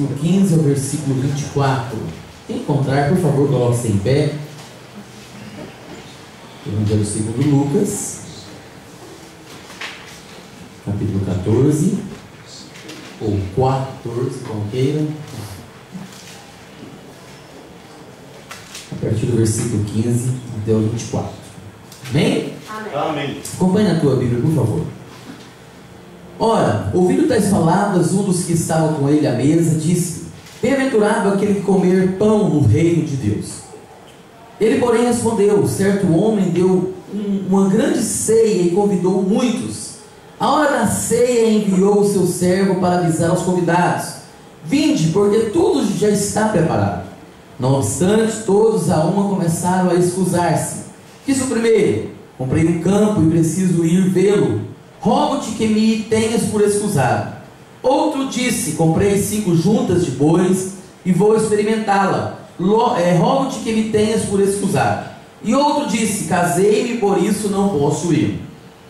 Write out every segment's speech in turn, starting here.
do 15 ao versículo 24. Quem encontrar, por favor, coloque-se em pé. Evangelho segundo Lucas, capítulo 14, ou 14, como queiram, a partir do versículo 15 até o 24. Amém? Amém. Acompanhe na tua Bíblia, por favor. Ora, ouvindo tais palavras, um dos que estavam com ele à mesa disse: bem-aventurado aquele que comer pão no reino de Deus. Ele, porém, respondeu: certo homem deu uma grande ceia e convidou muitos. A hora da ceia enviou o seu servo para avisar aos convidados: vinde, porque tudo já está preparado. Não obstante, todos a uma começaram a excusar-se. Disse o primeiro: comprei um campo e preciso ir vê-lo. Rogo-te que me tenhas por excusado. Outro disse: comprei 5 juntas de bois e vou experimentá-la. Rogo-te que me tenhas por excusado. E outro disse: casei-me, por isso não posso ir.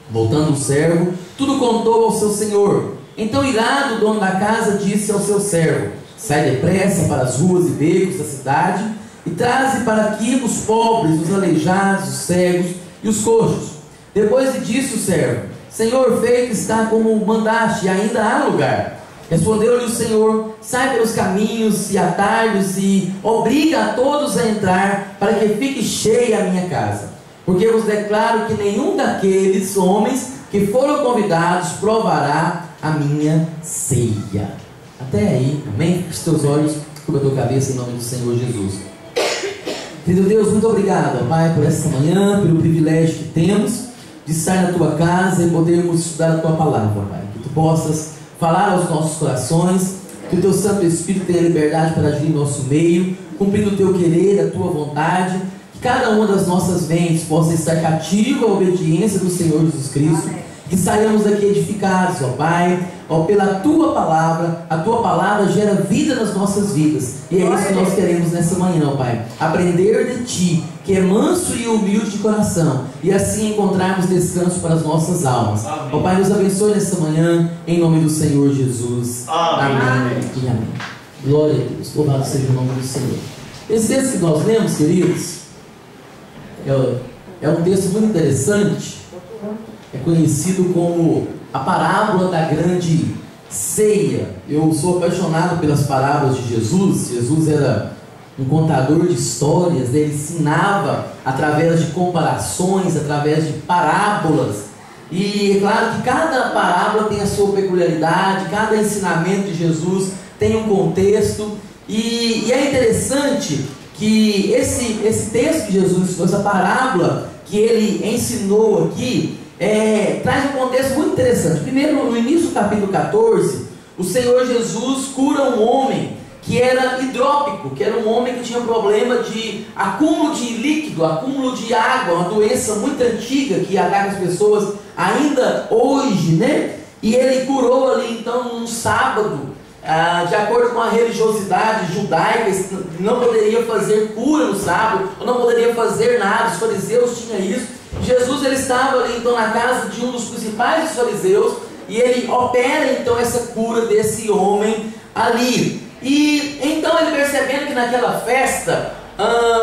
Voltando o servo, tudo contou ao seu senhor. Então, irado, o dono da casa disse ao seu servo: sai depressa para as ruas e becos da cidade e traze para aqui os pobres, os aleijados, os cegos e os coxos. Depois lhe disse o servo: Senhor, feito está como mandaste, e ainda há lugar. Respondeu-lhe o Senhor: sai pelos caminhos e atalhos e obriga a todos a entrar, para que fique cheia a minha casa. Porque eu vos declaro que nenhum daqueles homens que foram convidados provará a minha ceia. Até aí, amém? Feche teus olhos, cubra a tua cabeça em nome do Senhor Jesus. Querido Deus, muito obrigado, Pai, por esta manhã, pelo privilégio que temos de estar na tua casa e podermos estudar a tua palavra, Pai. Que tu possas falar aos nossos corações, que o teu Santo Espírito tenha liberdade para agir em nosso meio, cumprindo o teu querer, a tua vontade, que cada uma das nossas mentes possa estar cativa à obediência do Senhor Jesus Cristo. Amém. Que saiamos daqui edificados, ó Pai, ó, pela tua palavra. A tua palavra gera vida nas nossas vidas, e é isso que nós queremos nessa manhã, ó Pai. Aprender de ti, que é manso e humilde de coração, e assim encontrarmos descanso para as nossas almas. Amém. Ó Pai, nos abençoe nessa manhã, em nome do Senhor Jesus. Amém. Amém. E amém. Glória a Deus, louvado seja o nome do Senhor. Esse texto que nós lemos, queridos, é um texto muito interessante. É conhecido como a parábola da grande ceia. Eu sou apaixonado pelas parábolas de Jesus. Jesus era um contador de histórias, né? Ele ensinava através de comparações, através de parábolas. E é claro que cada parábola tem a sua peculiaridade, cada ensinamento de Jesus tem um contexto. E é interessante que esse texto que Jesus ensinou, essa parábola que ele ensinou aqui, traz um contexto muito interessante. Primeiro, no início do capítulo 14, o Senhor Jesus cura um homem que era hidrópico, que era um homem que tinha um problema de acúmulo de líquido, acúmulo de água, uma doença muito antiga que ataca as pessoas ainda hoje, né? E ele curou ali então num sábado, de acordo com a religiosidade judaica, não poderia fazer cura no sábado, ou não poderia fazer nada. Os fariseus tinham isso. Jesus ele estava ali então na casa de um dos principais dos fariseus, e ele opera então essa cura desse homem ali. E então ele, percebendo que naquela festa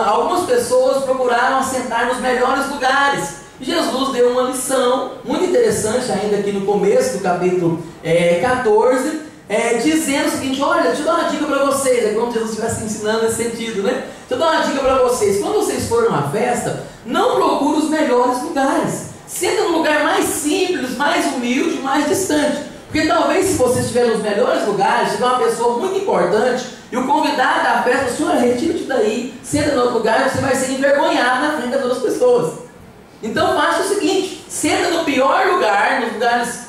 algumas pessoas procuraram assentar nos melhores lugares, Jesus deu uma lição muito interessante ainda aqui no começo do capítulo 14, dizendo o seguinte: olha, deixa eu dar uma dica para vocês. É como se Jesus estivesse ensinando nesse sentido, né? Deixa eu dar uma dica para vocês. Quando vocês forem numa festa, não procure os melhores lugares. Senta no lugar mais simples, mais humilde, mais distante. Porque talvez, se você estiver nos melhores lugares, tiver uma pessoa muito importante e o convidado da festa: senhor, retira-te daí, senta no outro lugar, você vai ser envergonhado na frente das outras pessoas. Então faça o seguinte: senta no pior lugar, nos lugares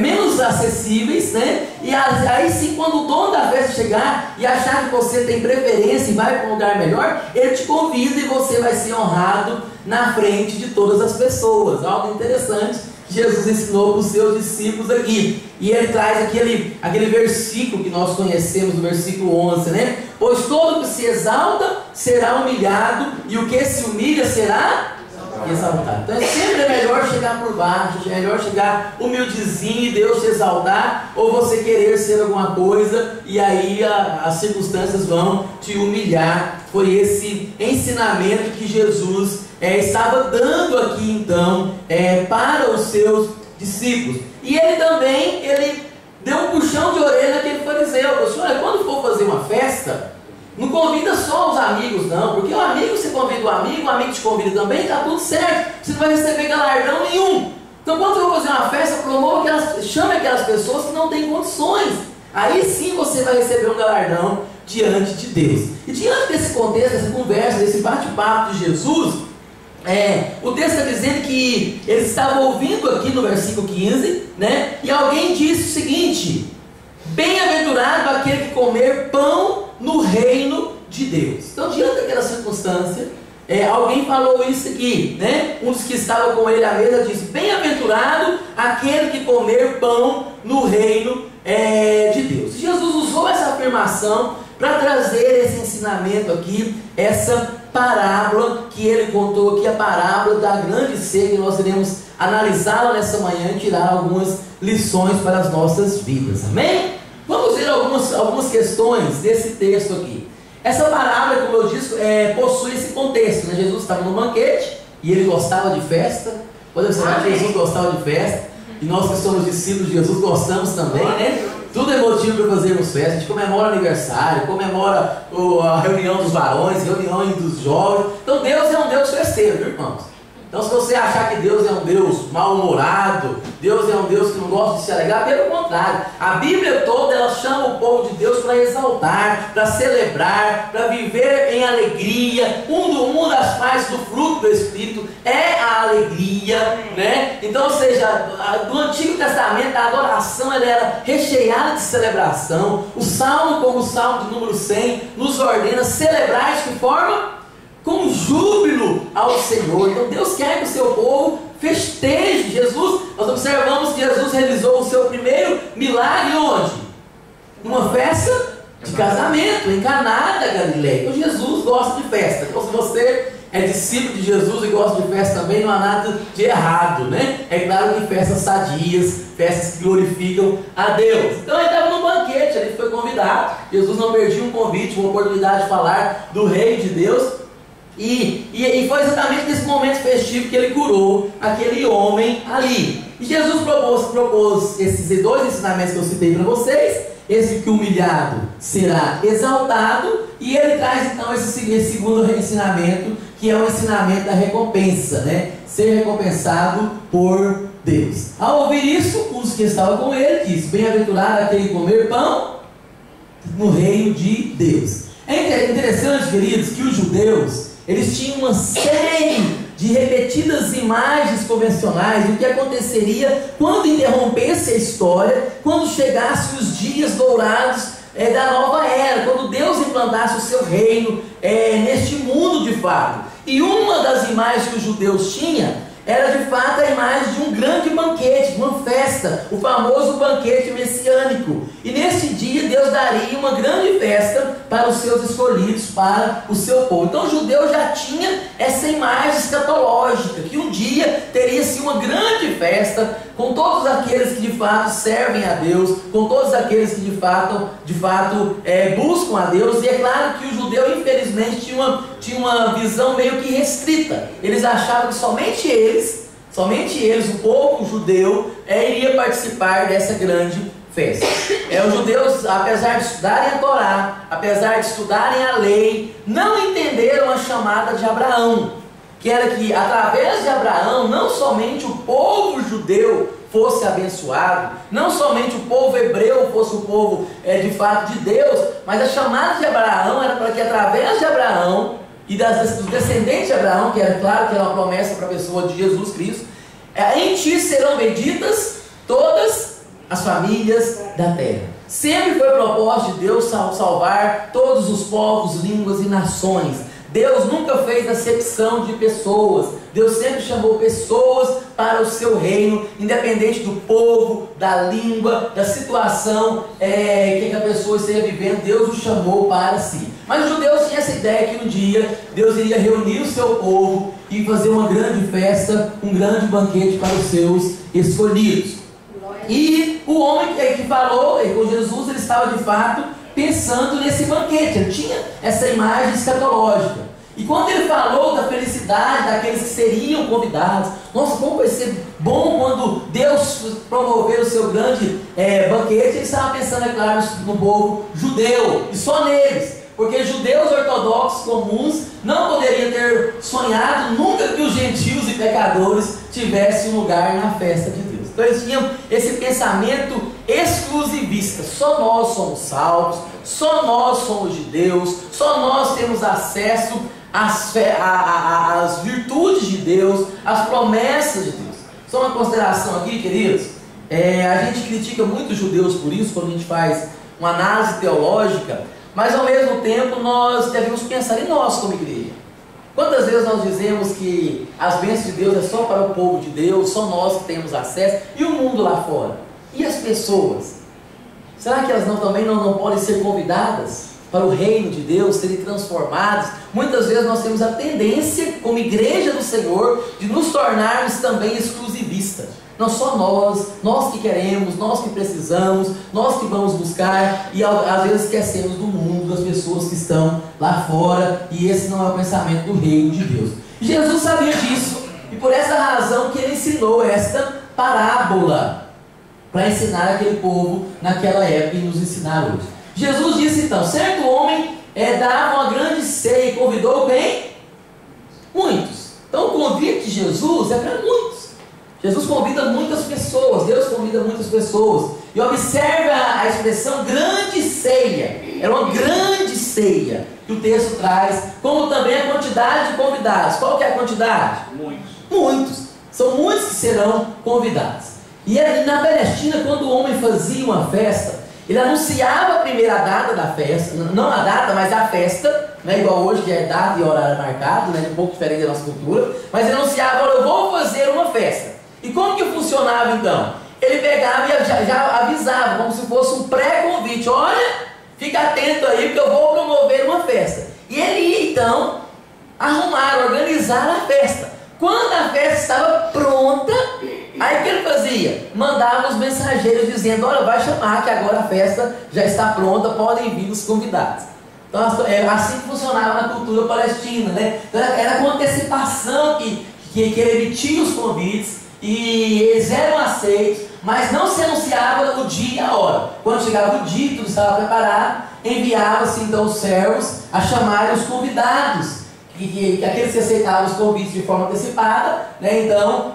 menos acessíveis, né? E aí sim, quando o dono da festa chegar e achar que você tem preferência e vai para um lugar melhor, ele te convida e você vai ser honrado na frente de todas as pessoas. Algo interessante que Jesus ensinou para os seus discípulos aqui. E ele traz aquele versículo que nós conhecemos, no versículo 11, né? Pois todo que se exalta será humilhado, e o que se humilha será exaltar. Então sempre é melhor chegar por baixo, é melhor chegar humildezinho e Deus te exaltar, ou você querer ser alguma coisa e aí as circunstâncias vão te humilhar. Foi esse ensinamento que Jesus estava dando aqui então para os seus discípulos. E ele também deu um puxão de orelha naquele fariseu. O senhor, quando for fazer uma festa, não convida só os amigos não, porque o amigo, você convida o amigo te convida também, está tudo certo, você não vai receber galardão nenhum. Então quando você for fazer uma festa, chame aquelas pessoas que não têm condições, aí sim você vai receber um galardão diante de Deus. E diante desse contexto, dessa conversa, desse bate-papo de Jesus, o texto está dizendo que eles estavam ouvindo aqui no versículo 15, né? E alguém disse o seguinte: bem-aventurado aquele que comer pão no reino de Deus. Então, diante daquela circunstância, alguém falou isso aqui, né? Um dos que estavam com ele à mesa disse: bem-aventurado aquele que comer pão no reino de Deus. Jesus usou essa afirmação para trazer esse ensinamento aqui, essa parábola que ele contou aqui, a parábola da grande ceia, que nós iremos analisá-la nessa manhã e tirar algumas lições para as nossas vidas, amém? Vamos ver algumas questões desse texto aqui. Essa parábola, como eu disse, possui esse contexto, né? Jesus estava no banquete e ele gostava de festa. Pode observar que Jesus gostava de festa, e nós que somos discípulos de Jesus gostamos também, né? Tudo é motivo para fazermos festa. A gente comemora aniversário, comemora a reunião dos varões, reunião dos jovens. Então Deus é um Deus festeiro, viu, irmãos? Então se você achar que Deus é um Deus mal-humorado, Deus é um Deus que não gosta de se alegrar, pelo contrário, a Bíblia toda ela chama o povo de Deus para exaltar, para celebrar, para viver em alegria. Uma das partes do fruto do Espírito é a alegria, né? Então, ou seja, do Antigo Testamento a adoração ela era recheada de celebração. O Salmo, como o Salmo de número 100, nos ordena celebrar de que forma? Com júbilo ao Senhor. Então Deus quer que o seu povo festeje. Nós observamos que Jesus realizou o seu primeiro milagre onde? Numa festa de casamento, em Caná da Galileia. Então Jesus gosta de festa. Então se você é discípulo de Jesus e gosta de festa também, não há nada de errado, né? É claro que festas sadias, festas que glorificam a Deus. Então ele estava num banquete, ele foi convidado. Jesus não perdia um convite, uma oportunidade de falar do reino de Deus. E foi exatamente nesse momento festivo que ele curou aquele homem ali. E Jesus propôs esses dois ensinamentos que eu citei para vocês. Esse que o humilhado será exaltado. E ele traz então esse segundo ensinamento, que é o ensinamento da recompensa, né? Ser recompensado por Deus. Ao ouvir isso, um dos que estavam com ele disse: bem-aventurado aquele que comer pão no reino de Deus. É interessante, queridos, que os judeus eles tinham uma série de repetidas imagens convencionais do que aconteceria quando interrompesse a história, quando chegassem os dias dourados da nova era, quando Deus implantasse o seu reino neste mundo de fato. E uma das imagens que os judeus tinham era de fato a imagem de um grande banquete, uma festa, o famoso banquete messiânico. E nesse dia Deus daria uma grande festa para os seus escolhidos, para o seu povo. Então o judeu já tinha essa imagem escatológica, que um dia teria-se uma grande festa com todos aqueles que de fato servem a Deus, com todos aqueles que de fato buscam a Deus. E é claro que o judeu infelizmente tinha uma visão meio que restrita. Eles achavam que somente eles, o povo judeu, iria participar dessa grande festa. Os judeus, apesar de estudarem a Torá, apesar de estudarem a lei, não entenderam a chamada de Abraão, que era que através de Abraão, não somente o povo judeu fosse abençoado, não somente o povo hebreu fosse o povo de fato de Deus, mas a chamada de Abraão era para que através de Abraão e dos descendentes de Abraão, que era claro que era uma promessa para a pessoa de Jesus Cristo, em ti serão benditas todas as famílias da terra. Sempre foi propósito de Deus salvar todos os povos, línguas e nações. Deus nunca fez acepção de pessoas. Deus sempre chamou pessoas para o seu reino, independente do povo, da língua, da situação que a pessoa esteja vivendo. Deus o chamou para si. Mas os judeus tinham essa ideia que um dia Deus iria reunir o seu povo e fazer uma grande festa, um grande banquete para os seus escolhidos. E o homem que falou com Jesus, ele estava de fato pensando nesse banquete. Ele tinha essa imagem escatológica. E quando ele falou da felicidade daqueles que seriam convidados, nossa, como vai ser bom quando Deus promover o seu grande banquete. Ele estava pensando, é claro, no povo judeu, e só neles. Porque judeus ortodoxos comuns não poderiam ter sonhado nunca que os gentios e pecadores tivessem um lugar na festa de Deus. Então eles tinham esse pensamento exclusivista. Só nós somos salvos, só nós somos de Deus, só nós temos acesso às virtudes de Deus, às promessas de Deus. Só uma consideração aqui, queridos. A gente critica muito os judeus por isso, quando a gente faz uma análise teológica, mas ao mesmo tempo nós devemos pensar em nós como igreja. Quantas vezes nós dizemos que as bênçãos de Deus é só para o povo de Deus, só nós que temos acesso, e o mundo lá fora? E as pessoas? Será que elas também não podem ser convidadas para o reino de Deus, serem transformadas? Muitas vezes nós temos a tendência, como igreja do Senhor, de nos tornarmos também exclusivistas. Não só nós que queremos, nós que precisamos, nós que vamos buscar, e às vezes esquecemos do mundo, das pessoas que estão lá fora, e esse não é o pensamento do reino de Deus. Jesus sabia disso, e por essa razão que ele ensinou esta parábola, para ensinar aquele povo naquela época e nos ensinar hoje. Jesus disse então, certo homem dava uma grande ceia e convidou quem? Muitos. Então o convite de Jesus é para muitos. Jesus convida muitas pessoas, Deus convida muitas pessoas. E observe a expressão grande ceia. É uma grande ceia que o texto traz, como também a quantidade de convidados. Qual que é a quantidade? Muitos. Muitos. São muitos que serão convidados. E na Palestina, quando o homem fazia uma festa, ele anunciava a primeira data da festa, não a data, mas a festa, não é igual hoje que é data e horário marcado, né, um pouco diferente da nossa cultura, mas ele anunciava, olha, eu vou fazer uma festa. E como que funcionava então? Ele pegava e já avisava, como se fosse um pré-convite, olha, fica atento aí porque eu vou promover uma festa. E ele ia então arrumar, organizar a festa. Quando a festa estava pronta, aí o que ele fazia? Mandava os mensageiros dizendo, olha, vai chamar que agora a festa já está pronta, podem vir os convidados. Então é assim que funcionava na cultura palestina, né? Então, era com antecipação que ele emitia os convites, e eles eram aceitos, mas não se anunciava o dia e a hora. Quando chegava o dia, tudo estava preparado, enviava-se então os servos a chamarem os convidados, que aqueles que aceitavam os convites de forma antecipada, né, então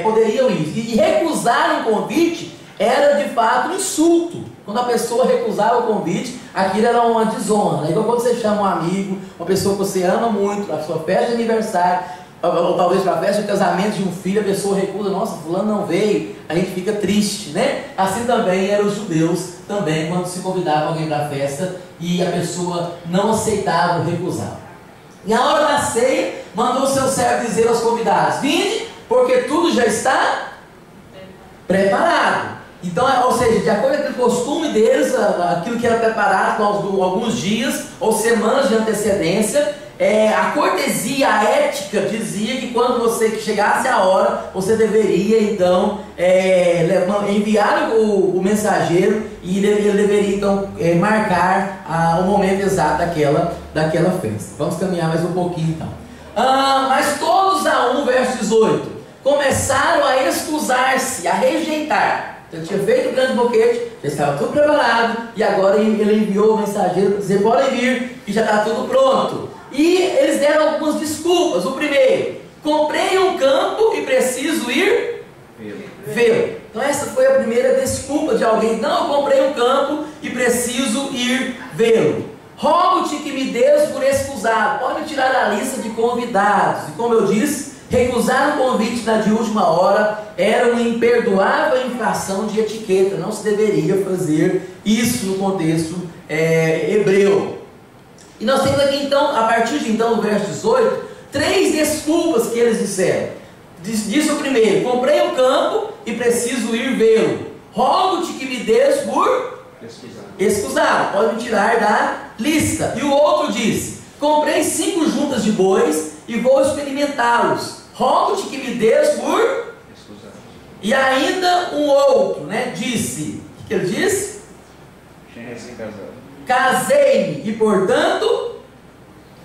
poderiam ir. E recusar um convite era de fato um insulto. Quando a pessoa recusava o convite, aquilo era uma desonra, né? Então quando você chama um amigo, uma pessoa que você ama muito, a sua festa de aniversário, ou talvez para a festa de casamento de um filho, a pessoa recusa, nossa, fulano não veio, a gente fica triste, né? Assim também eram os judeus, também, quando se convidava alguém para a festa e a pessoa não aceitava ou recusava. E na hora da ceia, mandou o seu servo dizer aos convidados, vinde, porque tudo já está preparado. Então, ou seja, de acordo com aquele costume deles, aquilo que era preparado com alguns dias ou semanas de antecedência, a cortesia, a ética dizia que quando você chegasse a hora, você deveria então enviar o mensageiro e ele deveria então marcar o momento exato daquela festa. Vamos caminhar mais um pouquinho então. Mas todos a um, verso 18, começaram a excusar-se, a rejeitar. Então, ele tinha feito o grande banquete, já estava tudo preparado, e agora ele enviou o mensageiro para dizer, podem vir, que já está tudo pronto. E eles deram algumas desculpas. O primeiro, comprei um campo e preciso ir vê-lo. Então essa foi a primeira desculpa de alguém. Não, eu comprei um campo e preciso ir vê-lo. Rogo-te que me des por excusado. Pode tirar a lista de convidados. E como eu disse, recusar um convite de última hora era uma imperdoável infração de etiqueta. Não se deveria fazer isso no contexto hebreu. E nós temos aqui então, a partir de então, no verso 18, 3 desculpas que eles disseram. Disse o primeiro: comprei um campo e preciso ir vê-lo. Rogo-te que me des por escusado. Pode me tirar da lista. E o outro disse: comprei 5 juntas de bois e vou experimentá-los. Rogo-te que me des por escusado. E ainda um outro, né, disse: o que ele disse? Casei-me e portanto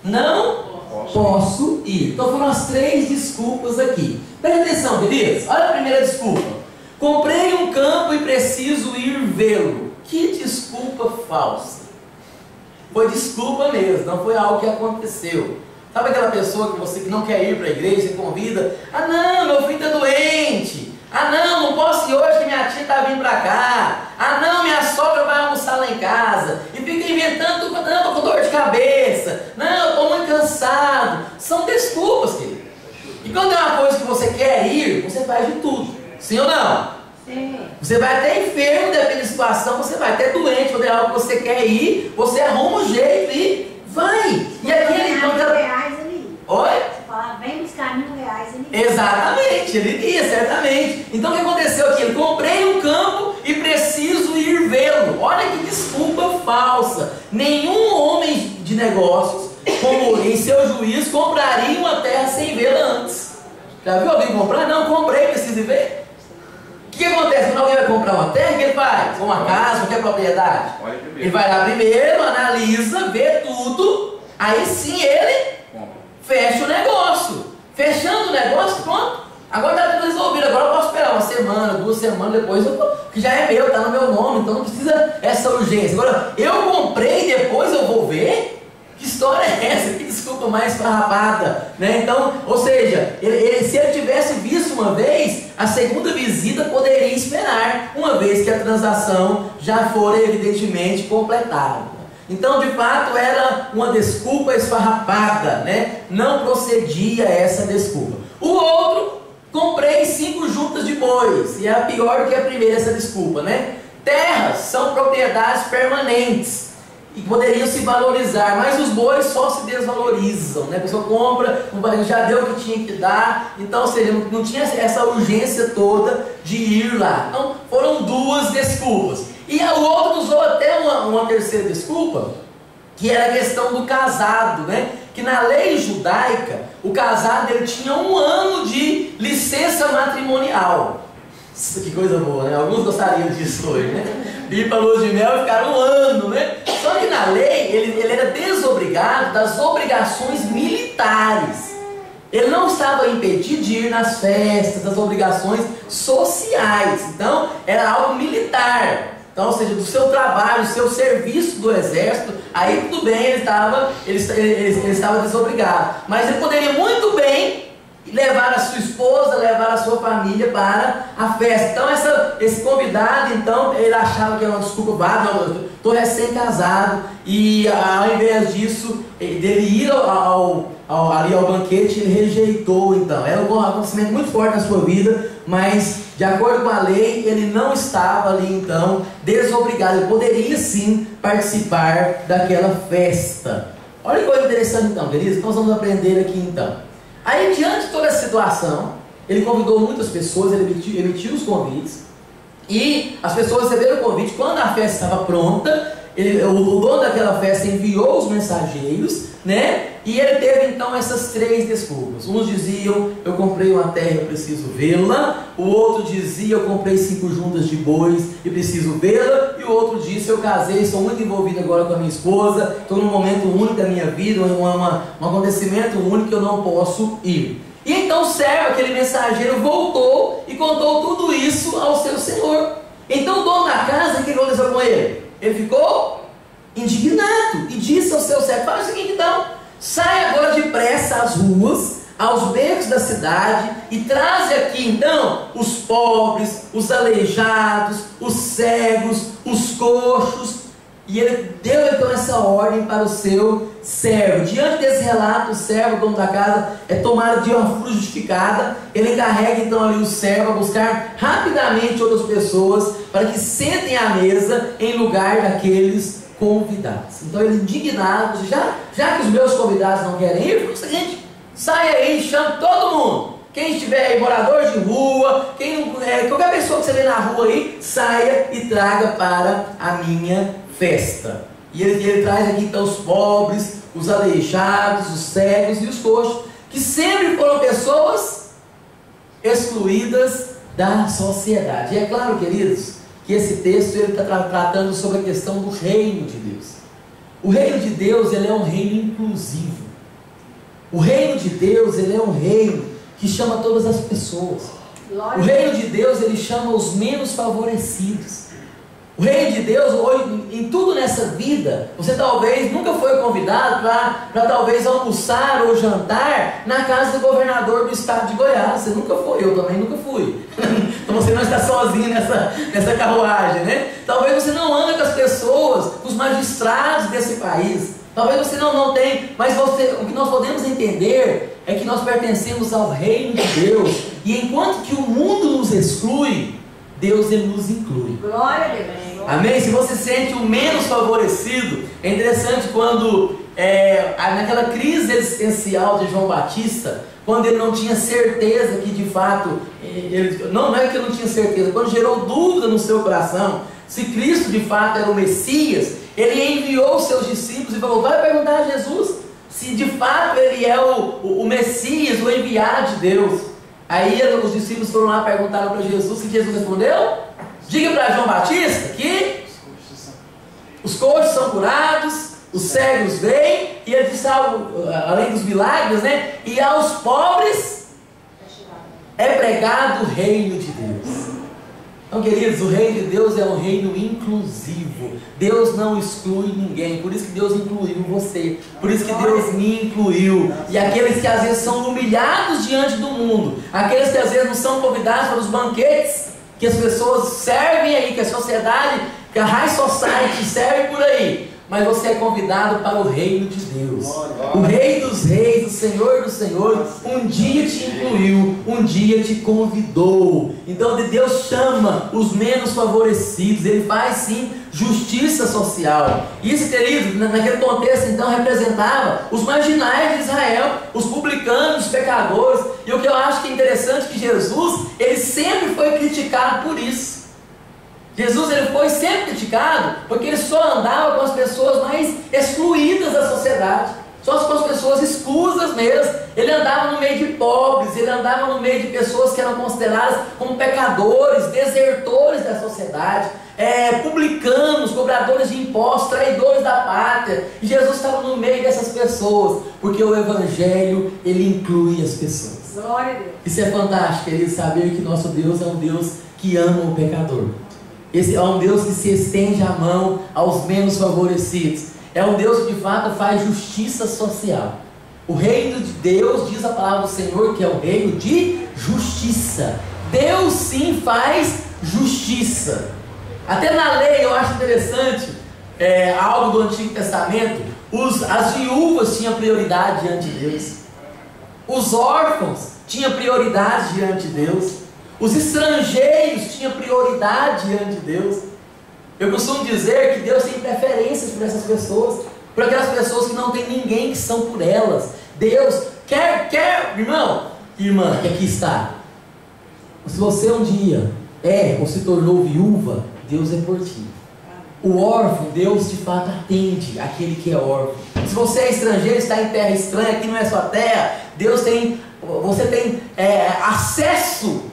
não posso ir. Então foram as 3 desculpas aqui. Presta atenção, queridos. Olha a primeira desculpa: comprei um campo e preciso ir vê-lo. Que desculpa falsa. Foi desculpa mesmo, não foi algo que aconteceu. Sabe aquela pessoa que você que não quer ir para a igreja e convida? Ah não, meu filho está doente. Ah não posso ir hoje que minha tia está vindo para cá. Ah não, minha sogra vai almoçar lá em casa. E fica inventando, não, estou com dor de cabeça. Não, eu estou muito cansado. São desculpas, querido. E quando é uma coisa que você quer ir, você faz de tudo. Sim ou não? Sim. Você vai até enfermo, depende da situação, você vai até doente, quando é algo que você quer ir, você arruma um jeito e vai. E aquele reais ali. Oi? Você fala, vem buscar R$1.000 ali. Exatamente, ele ia, certamente. Então o que aconteceu aqui? Ele: comprei um campo e preciso ir vê-lo. Olha que desculpa falsa. Nenhum homem de negócios, como em seu juízo, compraria uma terra sem vê-la antes. Já viu alguém comprar? Não, comprei, preciso ir ver. O que acontece quando alguém vai comprar uma terra? O que ele faz? Uma casa, qualquer propriedade? Ele vai lá primeiro, analisa, vê tudo, aí sim ele fecha o negócio. Fechando o negócio, pronto. Agora está tudo resolvido. Agora eu posso esperar 1 semana, 2 semanas depois, que já é meu, está no meu nome, então não precisa essa urgência. Agora, eu comprei e depois eu vou ver? Que história é essa? Que desculpa mais farrapada, né? Então, ou seja, se ele tivesse visto uma vez, a segunda visita poderia esperar, uma vez que a transação já for evidentemente completada. Então, de fato, era uma desculpa esfarrapada, né? Não procedia essa desculpa. O outro: comprei 5 juntas de bois, e é pior do que a primeira essa desculpa, né? Terras são propriedades permanentes e poderiam se valorizar, mas os bois só se desvalorizam, né? A pessoa compra, já deu o que tinha que dar, então, ou seja, não tinha essa urgência toda de ir lá. Então foram 2 desculpas. E o outro usou até uma terceira desculpa, que era a questão do casado, né? Que na lei judaica, o casado ele tinha 1 ano de licença matrimonial. Que coisa boa, né? Alguns gostariam disso hoje, né? Ir para a lua de mel e ficar 1 ano, né? Só que na lei, ele era desobrigado das obrigações militares. Ele não estava impedido de ir nas festas, das obrigações sociais. Então, era algo militar. Então, ou seja, do seu trabalho, do seu serviço do exército, aí tudo bem, ele estava desobrigado. Mas ele poderia muito bem levar a sua esposa, levar a sua família para a festa. Então esse convidado, então, ele achava que era uma desculpa válida. Estou recém-casado, e ao invés disso, dele ir ali ao banquete, ele rejeitou. Então era um acontecimento muito forte na sua vida, mas de acordo com a lei, ele não estava ali então desobrigado. Ele poderia sim participar daquela festa. Olha que coisa interessante então, queridos, nós vamos aprender aqui então. Aí, diante de toda essa situação, ele convidou muitas pessoas, ele emitiu os convites, e as pessoas receberam o convite. Quando a festa estava pronta, o dono daquela festa enviou os mensageiros, né? E ele teve então essas 3 desculpas. Uns diziam: eu comprei uma terra, eu preciso vê-la. O outro dizia: eu comprei 5 juntas de bois e preciso vê-la. E o outro disse: eu casei, estou muito envolvido agora com a minha esposa, estou num momento único da minha vida, um acontecimento único que eu não posso ir. E então o servo, aquele mensageiro, voltou e contou tudo isso ao seu senhor. Então o dono da casa, o que aconteceu com ele? Ele ficou indignado e disse ao seu servo: fala o seguinte então, sai agora depressa às ruas, aos becos da cidade, e traze aqui então os pobres, os aleijados, os cegos, os coxos. E ele deu então essa ordem para o seu servo. Diante desse relato, o servo, o dono da casa, é tomado de uma fúria justificada. Ele encarrega então ali o servo a buscar rapidamente outras pessoas para que sentem à mesa em lugar daqueles convidados. Então ele indignado, já que os meus convidados não querem ir, fala o seguinte: sai aí, chama todo mundo. Quem estiver aí, morador de rua, qualquer pessoa que você vê na rua aí, saia e traga para a minha festa. E ele traz aqui então os pobres, os aleijados, os cegos e os coxos, que sempre foram pessoas excluídas da sociedade. E é claro, queridos, que esse texto ele está tratando sobre a questão do reino de Deus. O reino de Deus ele é um reino inclusivo. O reino de Deus ele é um reino que chama todas as pessoas. O reino de Deus ele chama os menos favorecidos. O reino de Deus, hoje, em tudo nessa vida, você talvez nunca foi convidado para talvez almoçar ou jantar na casa do governador do estado de Goiás. Você nunca foi, eu também nunca fui. Então você não está sozinho nessa carruagem, né? Talvez você não anda com as pessoas, com os magistrados desse país. Talvez você não tem, mas o que nós podemos entender é que nós pertencemos ao reino de Deus. E enquanto que o mundo nos exclui, Deus ele nos inclui. Glória a Deus. Amém? Se você se sente o menos favorecido, é interessante quando, naquela crise existencial de João Batista, quando ele não tinha certeza que de fato, não é que ele não tinha certeza, quando gerou dúvida no seu coração, se Cristo de fato era o Messias, ele enviou os seus discípulos e falou: vai perguntar a Jesus se de fato ele é o Messias, o enviado de Deus. Aí os discípulos foram lá, perguntaram para Jesus, e Jesus respondeu: diga para João Batista que os coxos são curados, os cegos veem, e ele disse, além dos milagres, né? E aos pobres é pregado o reino de Deus. Então, queridos, o reino de Deus é um reino inclusivo. Deus não exclui ninguém. Por isso que Deus incluiu você. Por isso que Deus me incluiu. E aqueles que às vezes são humilhados diante do mundo, aqueles que às vezes não são convidados para os banquetes que as pessoas servem aí, que a sociedade, que a high society serve por aí, mas você é convidado para o reino de Deus. O Rei dos Reis, o Senhor dos Senhores, um dia te incluiu, um dia te convidou. Então Deus chama os menos favorecidos, Ele faz sim justiça social. Isso, querido, naquele contexto então representava os marginais de Israel, os publicanos, os pecadores. E o que eu acho que é interessante é que Jesus, Ele sempre foi criticado por isso. Jesus ele foi sempre criticado porque ele só andava com as pessoas mais excluídas da sociedade, só com as pessoas exclusas mesmo. Ele andava no meio de pobres, ele andava no meio de pessoas que eram consideradas como pecadores, desertores da sociedade, publicanos, cobradores de impostos, traidores da pátria. E Jesus estava no meio dessas pessoas, porque o Evangelho ele inclui as pessoas. Glória a Deus. Isso é fantástico, querido, saber que nosso Deus é um Deus que ama o pecador. Esse é um Deus que se estende a mão aos menos favorecidos. É um Deus que de fato faz justiça social. O reino de Deus, diz a palavra do Senhor, que é o reino de justiça. Deus sim faz justiça. Até na lei eu acho interessante, algo do Antigo Testamento, as viúvas tinham prioridade diante de Deus. Os órfãos tinham prioridade diante de Deus. Os estrangeiros tinham prioridade diante de Deus. Eu costumo dizer que Deus tem preferências por essas pessoas, por aquelas pessoas que não tem ninguém que são por elas. Deus quer, irmão, irmã, que aqui está. Se você um dia ou se tornou viúva, Deus é por ti. O órfão, Deus de fato atende aquele que é órfão. Se você é estrangeiro, está em terra estranha, aqui não é sua terra, você tem acesso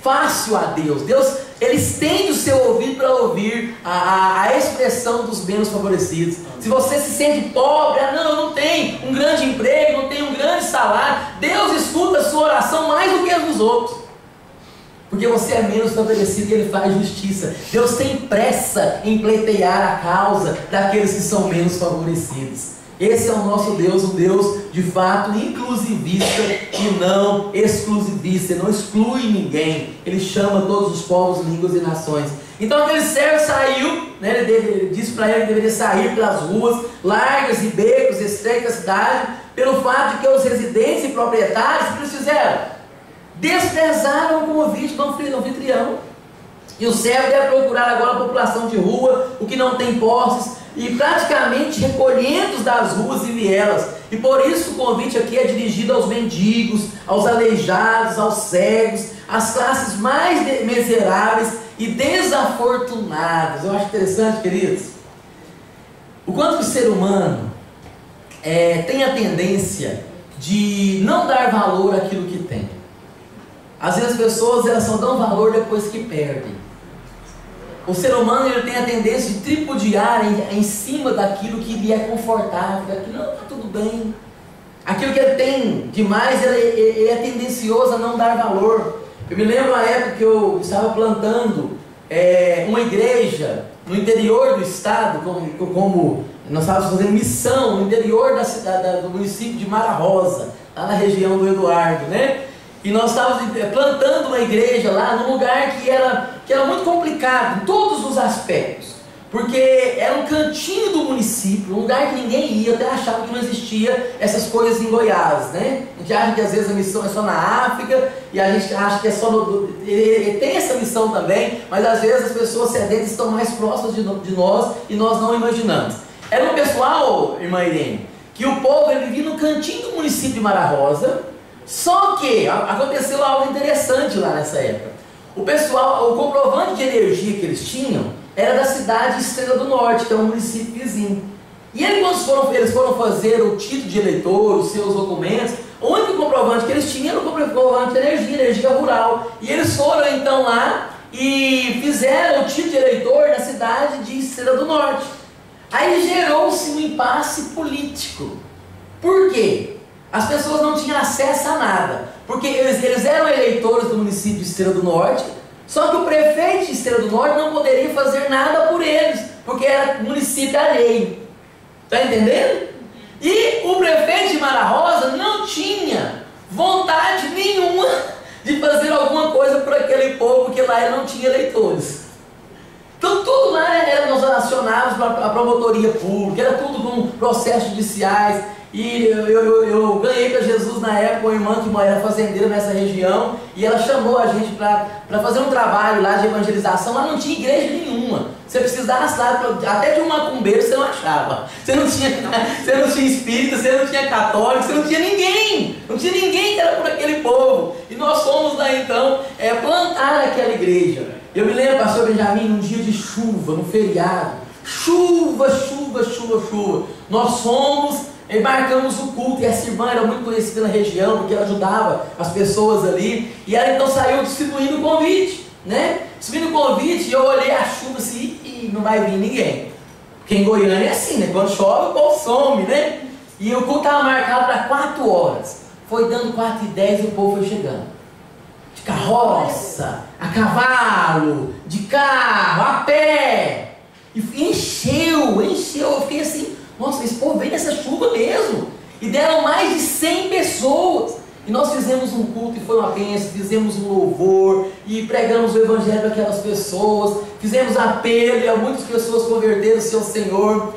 fácil a Deus. Deus, Ele estende o seu ouvido para ouvir a expressão dos menos favorecidos. Se você se sente pobre, eu não tenho um grande emprego, não tenho um grande salário, Deus escuta a sua oração mais do que a dos outros, porque você é menos favorecido e Ele faz justiça. Deus tem pressa em pleitear a causa daqueles que são menos favorecidos. Esse é o nosso Deus, um Deus de fato inclusivista e não exclusivista. Ele não exclui ninguém, Ele chama todos os povos, línguas e nações. Então aquele servo saiu, né, ele disse para ele que deveria sair pelas ruas largas e becos estreitos da cidade, pelo fato de que os residentes e proprietários, o que eles fizeram? Desprezaram o convite do anfitrião. E o servo deve procurar agora a população de rua, o que não tem posses, e praticamente recolhidos das ruas e vielas. E por isso o convite aqui é dirigido aos mendigos, aos aleijados, aos cegos, às classes mais miseráveis e desafortunadas. Eu acho interessante, queridos, o quanto o ser humano tem a tendência de não dar valor àquilo que tem. Às vezes as pessoas elas só dão valor depois que perdem. O ser humano ele tem a tendência de tripudiar em cima daquilo que lhe é confortável, daquilo, não, está tudo bem. Aquilo que ele tem demais, ele é tendencioso a não dar valor. Eu me lembro uma época que eu estava plantando uma igreja no interior do estado, como nós estávamos fazendo missão no interior da cidade, do município de Mara Rosa, lá na região do Eduardo, né? E nós estávamos plantando uma igreja lá num lugar que era muito complicado em todos os aspectos, porque era um cantinho do município, um lugar que ninguém ia, eu até achava que não existia essas coisas em Goiás, né? A gente acha que às vezes a missão é só na África, e a gente acha que é só tem essa missão também, mas às vezes as pessoas sedentas estão mais próximas de nós e nós não imaginamos. Era um pessoal, irmã Irene, que o povo vivia no cantinho do município de Mara Rosa. Só que aconteceu algo interessante lá nessa época. O pessoal, o comprovante de energia que eles tinham era da cidade de Estrela do Norte, que é um município vizinho. E aí, quando eles foram fazer o título de eleitor, os seus documentos, o único comprovante que eles tinham era o comprovante de energia rural. E eles foram então lá e fizeram o título de eleitor na cidade de Estrela do Norte. Aí gerou-se um impasse político. Por quê? As pessoas não tinham acesso a nada, porque eles eram eleitores do município de Estrela do Norte, só que o prefeito de Estrela do Norte não poderia fazer nada por eles, porque era município alheio. Está entendendo? E o prefeito de Mara Rosa não tinha vontade nenhuma de fazer alguma coisa por aquele povo, porque lá ele não tinha eleitores. Então tudo lá nós acionávamos para a promotoria pública, era tudo com processos judiciais. E eu ganhei para Jesus na época uma irmã que era fazendeira nessa região, e ela chamou a gente para fazer um trabalho lá de evangelização. Lá não tinha igreja nenhuma. Você precisasse lá, até de um macumbeiro você não achava. Você não tinha espírita, você não tinha católico, você não tinha ninguém. Não tinha ninguém que era por aquele povo. E nós fomos lá então plantar aquela igreja. Eu me lembro, pastor Benjamin, num dia de chuva, no feriado. Chuva. Nós fomos, embarcamos o culto, e essa irmã era muito conhecida na região, porque ela ajudava as pessoas ali, e ela então saiu distribuindo o convite, né? Distribuindo o convite, e eu olhei a chuva assim, e não vai vir ninguém, porque em Goiânia é assim, né? Quando chove o povo some, né? E o culto estava marcado para 4 horas, foi dando 4h10 e o povo foi chegando, de carroça, a cavalo, de carro, a pé, e encheu, eu fiquei assim, nossa, esse povo veio nessa chuva mesmo. E deram mais de 100 pessoas. E nós fizemos um culto e foi uma bênção, fizemos um louvor e pregamos o evangelho para aquelas pessoas, fizemos apelo e muitas pessoas converteram-se ao Senhor.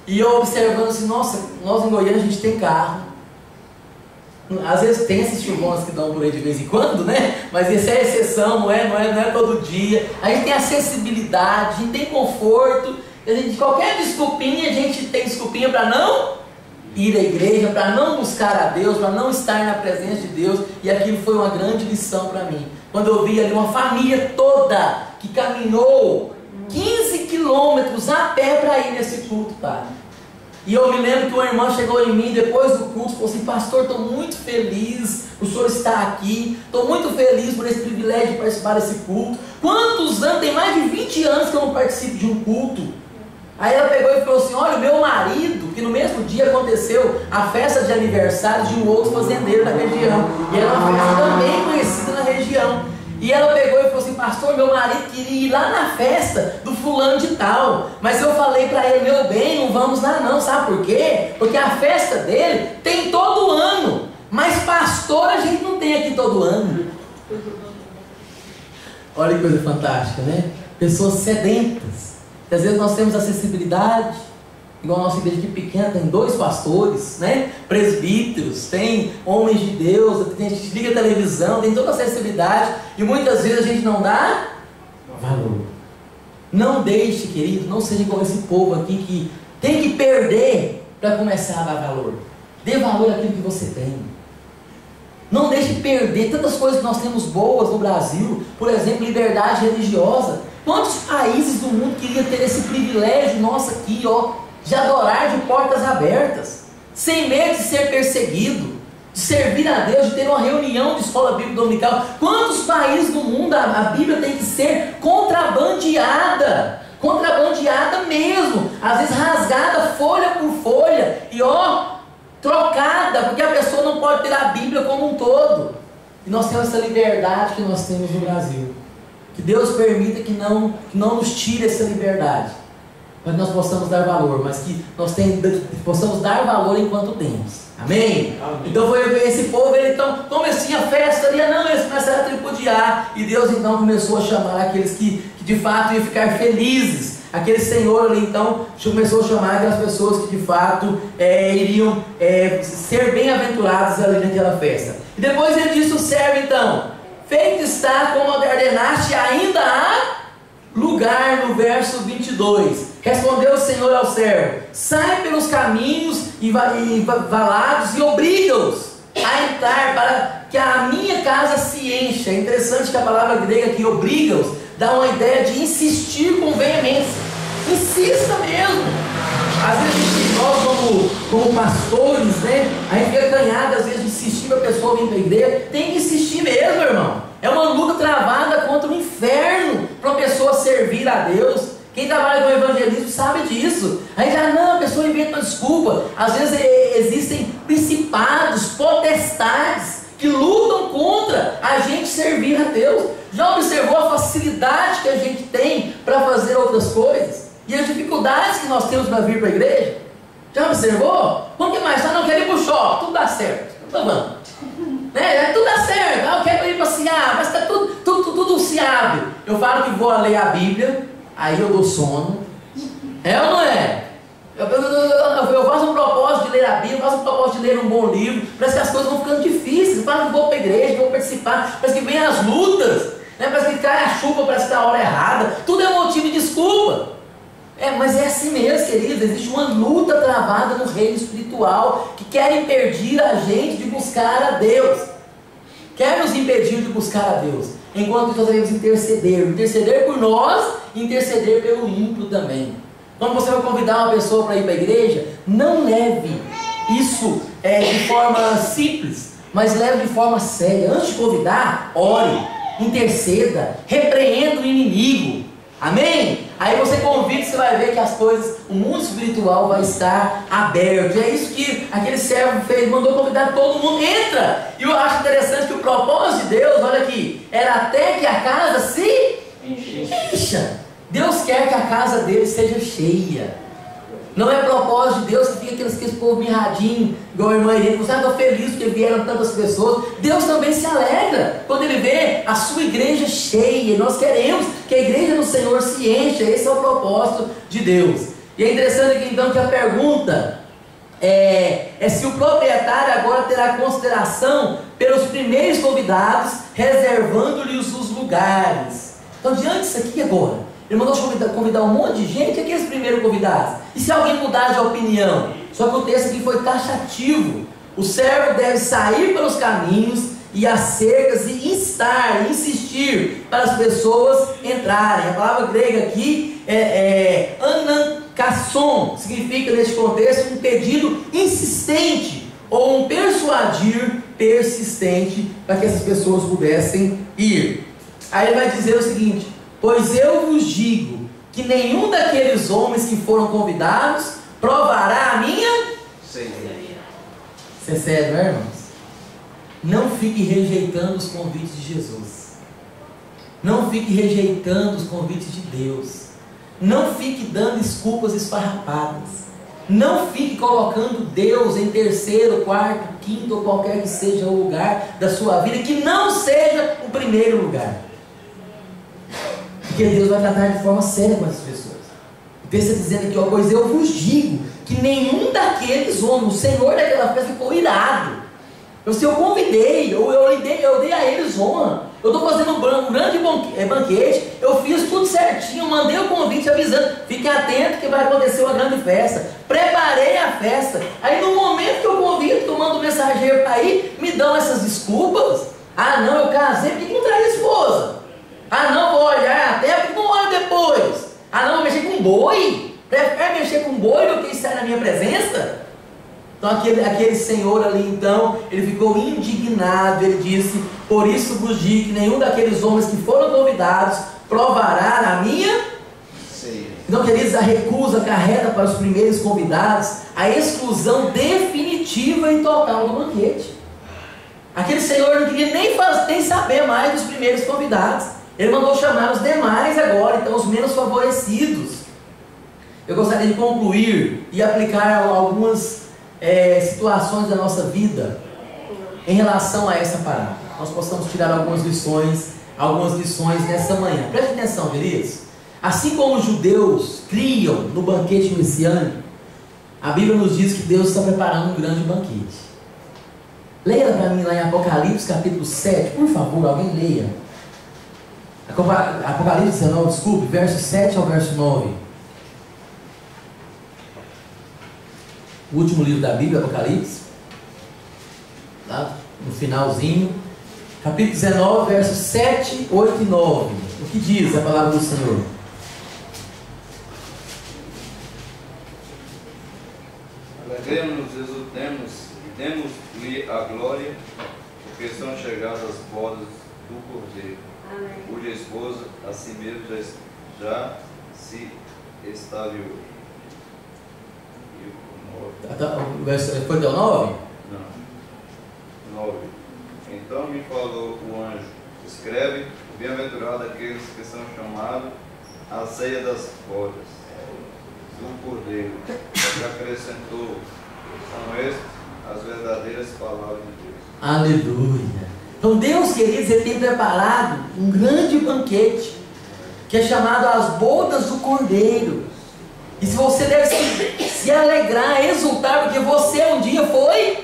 E eu observando assim, nossa, nós em Goiânia a gente tem carro. Às vezes tem esses chuvões que dão por aí de vez em quando, né? Mas essa é a exceção, não é todo dia. A gente tem acessibilidade, a gente tem conforto. Qualquer desculpinha, a gente tem desculpinha para não ir à igreja, para não buscar a Deus, para não estar na presença de Deus. E aquilo foi uma grande lição para mim. Quando eu vi ali uma família toda que caminhou 15 quilômetros a pé para ir nesse culto, Padre. E eu me lembro que uma irmã chegou em mim depois do culto e falou assim: pastor, estou muito feliz, o senhor está aqui, estou muito feliz por esse privilégio de participar desse culto. Quantos anos? Tem mais de 20 anos que eu não participo de um culto. Aí ela pegou e falou assim: olha, o meu marido, que no mesmo dia aconteceu a festa de aniversário de um outro fazendeiro da região, e era uma festa também conhecida na região. E ela pegou e falou assim: pastor, meu marido queria ir lá na festa do fulano de tal, mas eu falei para ele: meu bem, não vamos lá não, sabe por quê? Porque a festa dele tem todo ano, mas pastor a gente não tem aqui todo ano. Olha que coisa fantástica, né? Pessoas sedentas. Às vezes nós temos acessibilidade, igual a nossa igreja aqui pequena, tem 2 pastores, né? Presbíteros, tem homens de Deus, a gente liga a televisão, tem toda a acessibilidade, e muitas vezes a gente não dá valor. Não deixe, querido, não seja igual esse povo aqui que Tem que perder para começar a dar valor. Dê valor àquilo que você tem. Não deixe perder tantas coisas que nós temos boas no Brasil. Por exemplo, liberdade religiosa. Quantos países do mundo queriam ter esse privilégio nosso aqui, ó, de adorar de portas abertas, sem medo de ser perseguido, de servir a Deus, de ter uma reunião de escola bíblica dominical? Quantos países do mundo a Bíblia tem que ser contrabandeada? Contrabandeada mesmo, às vezes rasgada folha por folha, e ó, trocada, porque a pessoa não pode ter a Bíblia como um todo. E nós temos essa liberdade que nós temos no Brasil. Que Deus permita que não nos tire essa liberdade, para que nós possamos dar valor, mas que nós possamos dar valor enquanto temos. Amém? Amém. Então foi esse povo, ele então comecinha a festa ali, eles começaram a tripudiar, e Deus então começou a chamar aqueles que de fato iam ficar felizes. Aquele Senhor ali então começou a chamar aquelas pessoas que de fato iriam ser bem-aventurados ali naquela festa. E depois ele disse ao servo então: feito está como ordenaste, ainda há lugar, no verso 22. Respondeu o Senhor ao servo: sai pelos caminhos e valados e obriga-os a entrar, para que a minha casa se encha. É interessante que a palavra grega aqui, obriga-os, dá uma ideia de insistir com veemência. Insista mesmo. Às vezes nós como pastores, a gente fica ganhado às vezes de insistir para a pessoa vir para a igreja. Tem que insistir mesmo, irmão. É uma luta travada contra o inferno para a pessoa servir a Deus. Quem trabalha com evangelismo sabe disso. Aí já não, a pessoa inventa uma desculpa. Às vezes existem principados, potestades que lutam contra a gente servir a Deus. Já observou a facilidade que a gente tem para fazer outras coisas? E as dificuldades que nós temos para vir para a igreja? Já observou? Quanto que mais? Não quero ir para o shopping, tudo dá certo. Então vamos. Tudo dá certo. Eu quero ir passear, mas está tudo se abre. Eu falo que vou ler a Bíblia, aí eu dou sono. É ou não é? Eu faço um propósito de ler a Bíblia, faço um propósito de ler um bom livro. Parece que as coisas vão ficando difíceis. Eu falo que vou para a igreja, vou participar. Parece que vem as lutas, parece que cai a chuva, parece que está a hora errada. Tudo é motivo de desculpa. Mas é assim mesmo, queridos. Existe uma luta travada no reino espiritual, que quer impedir a gente de buscar a Deus. Quer nos impedir de buscar a Deus, enquanto nós devemos interceder por nós e interceder pelo ímpio também. Quando você vai convidar uma pessoa para ir para a igreja, não leve isso de forma simples, mas leve de forma séria. Antes de convidar, ore, interceda, repreenda o inimigo. Amém? Aí você convida, você vai ver que as coisas, o mundo espiritual vai estar aberto. E é isso que aquele servo fez, mandou convidar todo mundo, entra. E eu acho interessante que o propósito de Deus, olha aqui, era até que a casa se encha. Deus quer que a casa dele seja cheia. Não é propósito de Deus que fica aqueles povo mirradinho, igual a irmã Irene. Você está feliz porque vieram tantas pessoas. Deus também se alegra quando Ele vê a sua igreja cheia. Nós queremos que a igreja do Senhor se encha. Esse é o propósito de Deus. E é interessante aqui então que a pergunta é se o proprietário agora terá consideração pelos primeiros convidados, reservando-lhes os lugares. Então, diante disso aqui agora, Ele mandou convidar um monte de gente, aqueles primeiros convidados. E se alguém mudar de opinião? Só que o texto aqui foi taxativo. O servo deve sair pelos caminhos e as cercas e insistir para as pessoas entrarem. A palavra grega aqui é anankasson, significa neste contexto um pedido insistente ou um persuadir persistente para que essas pessoas pudessem ir. Aí ele vai dizer o seguinte: pois eu vos digo que nenhum daqueles homens que foram convidados provará a minha ceia. Isso é sério, não é, irmãos? Não fique rejeitando os convites de Jesus. Não fique rejeitando os convites de Deus. Não fique dando desculpas esfarrapadas. Não fique colocando Deus em terceiro, quarto, quinto ou qualquer que seja o lugar da sua vida, que não seja o primeiro lugar. Porque Deus vai tratar de forma séria com essas pessoas. O texto está dizendo aqui, pois eu vos digo que nenhum daqueles homens, o Senhor daquela festa ficou irado. Eu convidei, eu dei a eles honra. Eu estou fazendo um grande banquete, eu fiz tudo certinho, mandei o convite avisando, fiquem atentos que vai acontecer uma grande festa. Preparei a festa. Aí no momento que eu convido, que eu mando o mensageiro para ir, me dão essas desculpas. Ah não, eu casei, por que não traz a esposa? Ah não, vou olhar até, por que não olha depois? Ah não, vou mexer com boi? Prefere mexer com boi do que estar na minha presença? Então aquele senhor ali então, ele ficou indignado, ele disse: por isso vos digo que nenhum daqueles homens que foram convidados provará a minha ceia. Então, queridos, a recusa acarreta para os primeiros convidados a exclusão definitiva e total do banquete. Aquele senhor não queria nem saber mais dos primeiros convidados. Ele mandou chamar os demais agora, então os menos favorecidos. Eu gostaria de concluir e aplicar algumas situações da nossa vida em relação a essa parábola. Nós possamos tirar algumas lições nessa manhã. Preste atenção, queridos. Assim como os judeus criam no banquete messiânico, a Bíblia nos diz que Deus está preparando um grande banquete. Leia para mim lá em Apocalipse capítulo 7, por favor, alguém leia. Apocalipse 19, desculpe, verso 7 ao verso 9. O último livro da Bíblia, Apocalipse, lá no finalzinho, capítulo 19, versos 7, 8 e 9. O que diz a palavra do Senhor? Alegremos-nos, exultemos e demos-lhe a glória, porque são chegadas as bodas do Cordeiro, cuja esposa a si mesmo já se extraviou. O verso foi até o 9? Não. 9. Então me falou o anjo: escreve, bem-aventurado aqueles que são chamados à ceia das bodas do Cordeiro. E acrescentou: são estas as verdadeiras palavras de Deus. Aleluia! Então Deus, queridos, Ele tem preparado um grande banquete, que é chamado as bodas do Cordeiro. E se você deve se alegrar, exultar, porque você um dia foi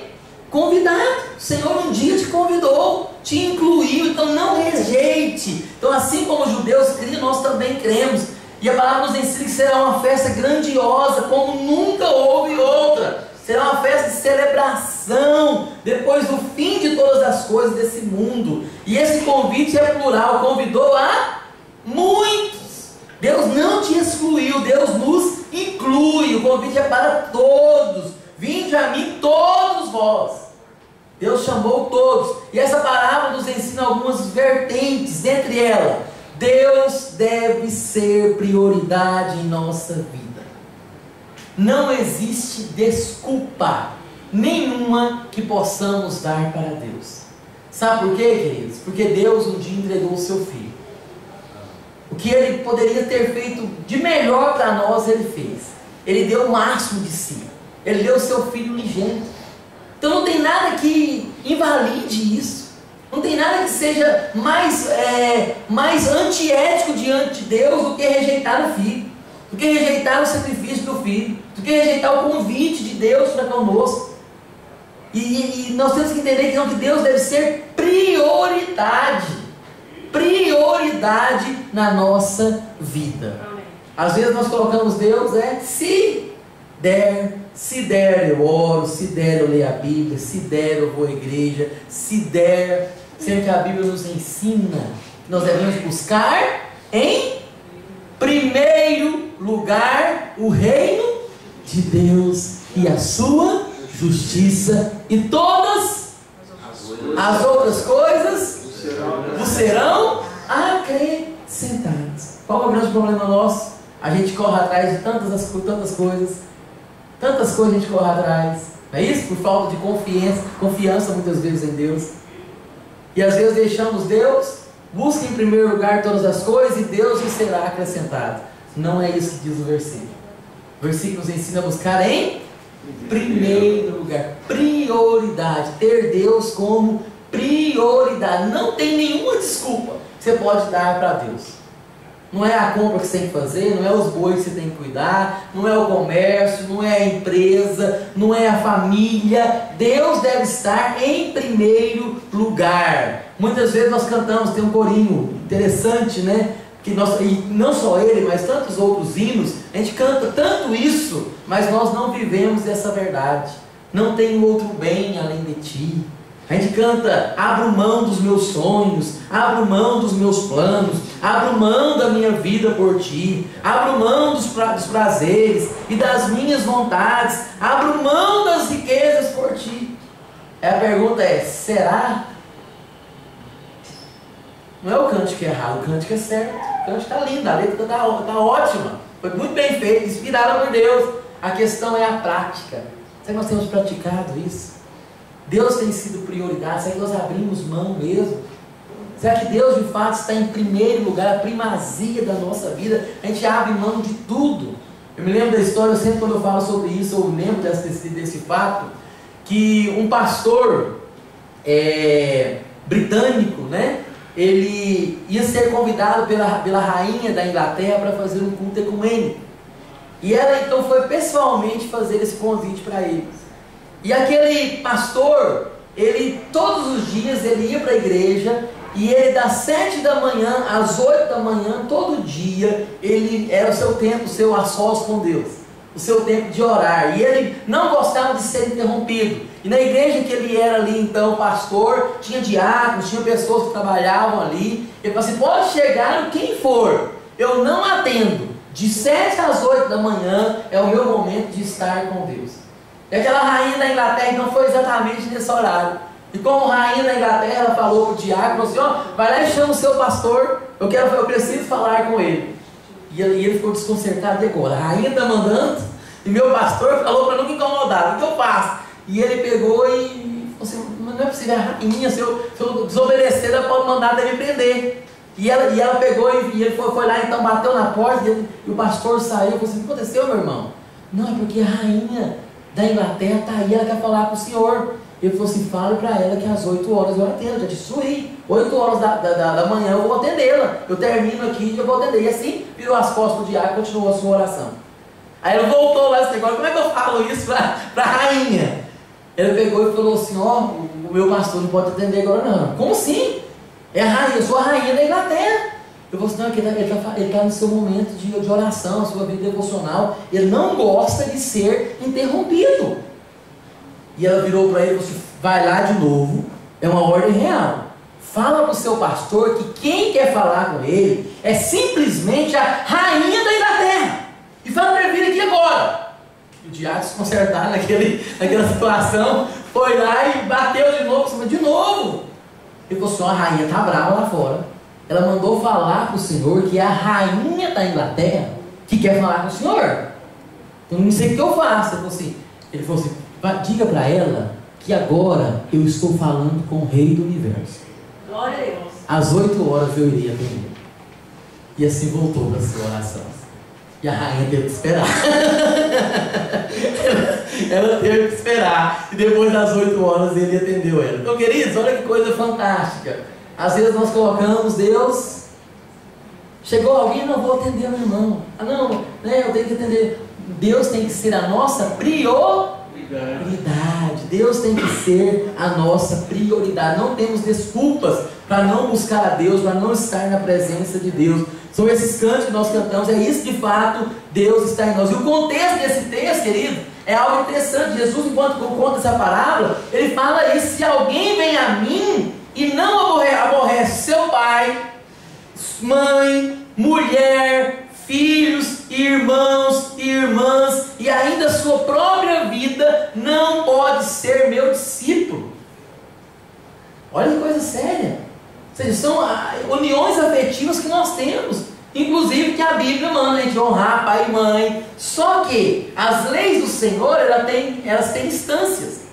convidado. O Senhor um dia te convidou, te incluiu. Então não rejeite. Então, assim como os judeus criam, nós também cremos. E a palavra nos ensina que será uma festa grandiosa, como nunca houve outra. Será uma festa de celebração, depois do fim de todas as coisas desse mundo. E esse convite é plural, convidou a muitos. Deus não te excluiu, Deus nos inclui. O convite é para todos. Vinde a mim todos vós. Deus chamou todos. E essa parábola nos ensina algumas vertentes. Dentre elas, Deus deve ser prioridade em nossa vida. Não existe desculpa nenhuma que possamos dar para Deus. Sabe por quê, queridos? Porque Deus um dia entregou o seu Filho. O que Ele poderia ter feito de melhor para nós, Ele fez. Ele deu o máximo de si. Ele deu o seu Filho unigênito. Então não tem nada que invalide isso. Não tem nada que seja mais antiético diante de Deus do que rejeitar o Filho, do que rejeitar o sacrifício do Filho, do que rejeitar o convite de Deus para conosco. E nós temos que entender que Deus deve ser prioridade na nossa vida. Às vezes nós colocamos Deus, se der eu oro, se der eu leio a Bíblia, se der eu vou à igreja, se der, sendo que a Bíblia nos ensina que nós devemos buscar em primeiro lugar o reino de Deus e a sua justiça, e todas as outras coisas vos serão acrescentadas. Qual é o grande problema nosso? A gente corre atrás de tantas coisas a gente corre atrás, não é isso? Por falta de confiança muitas vezes em Deus. E às vezes deixamos Deus, busque em primeiro lugar todas as coisas e Deus lhe será acrescentado. Não é isso que diz o versículo. O versículo nos ensina a buscar em primeiro lugar, prioridade, ter Deus como prioridade. Não tem nenhuma desculpa que você pode dar para Deus. Não é a compra que você tem que fazer, não é os bois que você tem que cuidar, não é o comércio, não é a empresa, não é a família. Deus deve estar em primeiro lugar. Muitas vezes nós cantamos, tem um corinho interessante, né? Que nós, e não só ele, mas tantos outros hinos, a gente canta tanto isso, mas nós não vivemos essa verdade. Não tem outro bem além de ti. A gente canta: abro mão dos meus sonhos, abro mão dos meus planos, abro mão da minha vida por ti, abro mão dos prazeres e das minhas vontades, abro mão das riquezas por ti. A pergunta é: será? Não é o cântico que é errado, o cântico é certo. O cântico está lindo, a letra está ótima, foi muito bem feita, inspirada por Deus. A questão é a prática. Será que nós temos praticado isso? Deus tem sido prioridade? Será que nós abrimos mão mesmo? Será que Deus de fato está em primeiro lugar, a primazia da nossa vida? A gente abre mão de tudo. Eu me lembro da história, sempre quando eu falo sobre isso, eu lembro desse fato, que um pastor britânico, né? Ele ia ser convidado pela rainha da Inglaterra para fazer um culto ecumênico. E ela então foi pessoalmente fazer esse convite para ele. E aquele pastor, ele todos os dias ele ia para a igreja, e ele das 7 da manhã às 8 da manhã, todo dia, ele era o seu tempo, o seu a sós com Deus, o seu tempo de orar. E ele não gostava de ser interrompido. E na igreja que ele era ali, então, pastor, tinha diáconos, tinha pessoas que trabalhavam ali. Ele falou assim: pode chegar quem for, eu não atendo. De 7 às 8 da manhã é o meu momento de estar com Deus. E aquela rainha da Inglaterra não foi exatamente nesse horário. E como rainha da Inglaterra, ela falou para o diácono assim: ó, vai lá e chama o seu pastor, eu preciso falar com ele. E ele ficou desconcertado. E agora? A rainha está mandando, e meu pastor falou para não me incomodar, o que eu faço? E ele pegou e falou assim: mas não é possível, a rainha, se eu desobedecer, ela pode mandar até me prender. E ela pegou e ele foi lá, então bateu na porta, e o pastor saiu e falou assim: o que aconteceu, meu irmão? Não, é porque a rainha da Inglaterra está aí, ela quer falar com o senhor. Ele falou assim: fale para ela que às 8 horas eu atendo, já te suí, 8 horas da manhã eu vou atendê-la, eu termino aqui e eu vou atender. E assim, virou as costas para o diácono e continuou a sua oração. Aí ele voltou lá e disse: agora como é que eu falo isso para a rainha? Ele pegou e falou assim: ó, o meu pastor não pode atender agora não. Como assim? É a rainha, eu sou a rainha da Inglaterra. Eu falei assim: não, ele está no seu momento de oração, a sua vida devocional, ele não gosta de ser interrompido. E ela virou para ele e falou assim: vai lá de novo, é uma ordem real. Fala para o seu pastor que quem quer falar com ele é simplesmente a rainha da Inglaterra. E fala para ele vir aqui agora. E o diácono se consertar naquela situação, foi lá e bateu de novo. De novo. Ele falou assim: a rainha está brava lá fora. Ela mandou falar para o senhor que é a rainha da Inglaterra que quer falar com o senhor. Então não sei o que eu faço. Ele falou assim: diga para ela que agora eu estou falando com o rei do universo. Glória a Deus. Às 8 horas eu iria atender. E assim voltou para a sua oração. E a rainha teve que esperar. ela teve que esperar. E depois das 8 horas ele atendeu ela. Então, queridos, olha que coisa fantástica. Às vezes nós colocamos Deus. Chegou alguém, não vou atender meu irmão. Ah, não, né, eu tenho que atender. Deus tem que ser a nossa prioridade. Deus tem que ser a nossa prioridade. Não temos desculpas para não buscar a Deus, para não estar na presença de Deus. São esses cantos que nós cantamos, é isso de fato, Deus está em nós. E o contexto desse texto, querido, é algo interessante. Jesus, enquanto conta essa parábola, ele fala isso: se alguém vem a mim e não aborrece seu pai, mãe, mulher, filhos, irmãos e irmãs, e ainda sua própria vida, não pode ser meu discípulo. Olha que coisa séria. Ou seja, são uniões afetivas que nós temos, inclusive que a Bíblia manda a gente honrar pai e mãe. Só que as leis do Senhor, elas têm instâncias.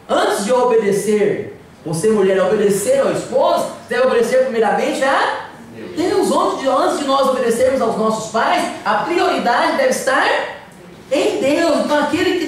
Antes de obedecer, você mulher obedecer ao esposo, você deve obedecer primeiramente a Deus. Antes de nós obedecermos aos nossos pais, a prioridade deve estar em Deus. Então aquele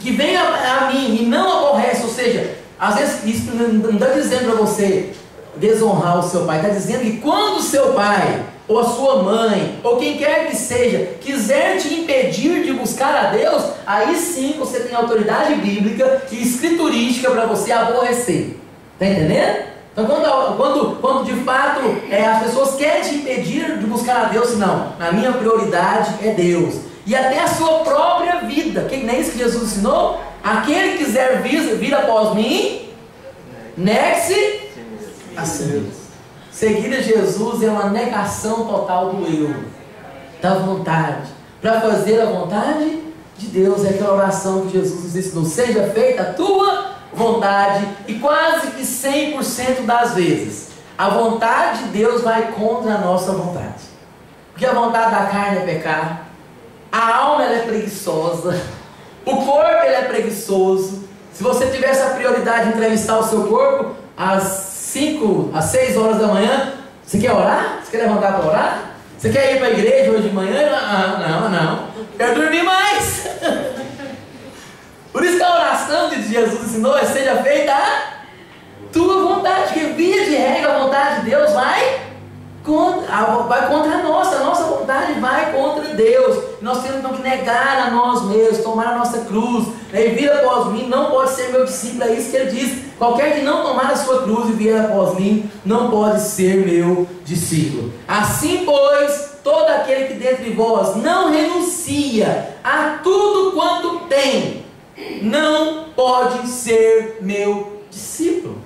que vem a mim e não aborrece, ou seja, às vezes isso não está dizendo para você desonrar o seu pai, está dizendo que quando o seu pai, ou a sua mãe, ou quem quer que seja, quiser te impedir de buscar a Deus, aí sim você tem autoridade bíblica e escriturística para você aborrecer. Está entendendo? Então quando de fato as pessoas querem te impedir de buscar a Deus, não, a minha prioridade é Deus. E até a sua própria vida, que nem isso que Jesus ensinou, aquele que quiser vir após mim, negue-se a si mesmo. Seguir a Jesus é uma negação total do eu, da vontade, para fazer a vontade de Deus. É aquela oração que Jesus nos ensinou: seja feita a tua vontade. E quase que 100% das vezes a vontade de Deus vai contra a nossa vontade, porque a vontade da carne é pecar, a alma ela é preguiçosa, o corpo ele é preguiçoso. Se você tivesse a prioridade de entrevistar o seu corpo às 6 horas da manhã, você quer orar? Você quer levantar para orar? Você quer ir para a igreja hoje de manhã? Não. Quero dormir mais. Por isso que a oração que Jesus ensinou é: seja feita a tua vontade. Que via de regra a vontade de Deus vai contra a nossa vontade vai contra Deus. Nós temos então que negar a nós mesmos, tomar a nossa cruz, e vir após mim não pode ser meu discípulo. É isso que ele diz: qualquer que não tomar a sua cruz e vier após mim não pode ser meu discípulo. Assim pois, todo aquele que dentre vós não renuncia a tudo quanto tem, não pode ser meu discípulo.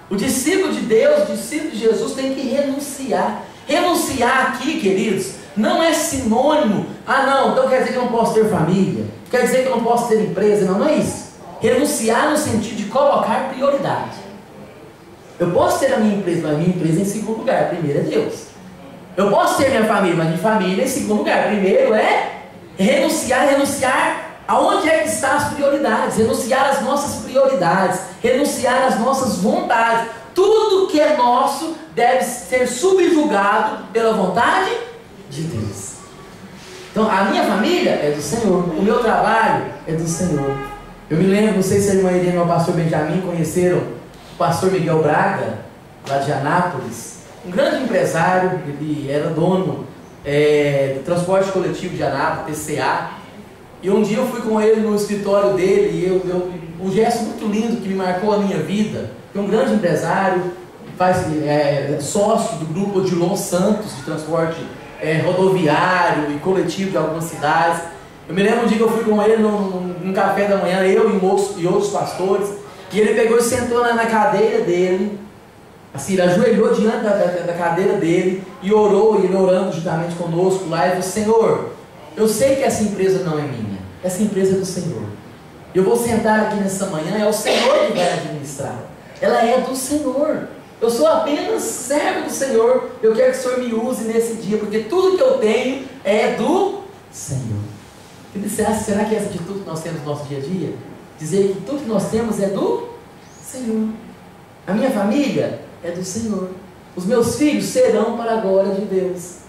O discípulo de Deus, o discípulo de Jesus tem que renunciar. Renunciar aqui, queridos, não é sinônimo: então quer dizer que eu não posso ter família, quer dizer que eu não posso ter empresa. Não é isso. Renunciar no sentido de colocar prioridade. Eu posso ter a minha empresa, mas a minha empresa em segundo lugar, primeiro é Deus. Eu posso ter minha família, mas minha família em segundo lugar, primeiro é renunciar aonde é que estão as prioridades, renunciar às nossas prioridades, renunciar às nossas vontades. Tudo que é nosso deve ser subjugado pela vontade de Deus. Então a minha família é do Senhor, o meu trabalho é do Senhor. Eu me lembro, não sei se a irmã Irene e o pastor Benjamin conheceram o pastor Miguel Braga, lá de Anápolis, um grande empresário. Ele era dono do transporte coletivo de Anápolis, TCA. E um dia eu fui com ele no escritório dele, e um gesto muito lindo que me marcou a minha vida. É um grande empresário, sócio do grupo Odilon Santos, de transporte rodoviário e coletivo de algumas cidades. Eu me lembro um dia que eu fui com ele num café da manhã, eu e outros pastores, e ele pegou e sentou na cadeira dele, assim, ele ajoelhou diante da cadeira dele e orou, e ele orando juntamente conosco lá, e falou: Senhor, eu sei que essa empresa não é minha, essa empresa é do Senhor. Eu vou sentar aqui nessa manhã, é o Senhor que vai administrar. Ela é do Senhor. Eu sou apenas servo do Senhor. Eu quero que o Senhor me use nesse dia, porque tudo que eu tenho é do Senhor. Será que é essa atitude que nós temos no nosso dia a dia? Dizer que tudo que nós temos é do Senhor. A minha família é do Senhor. Os meus filhos serão para a glória de Deus.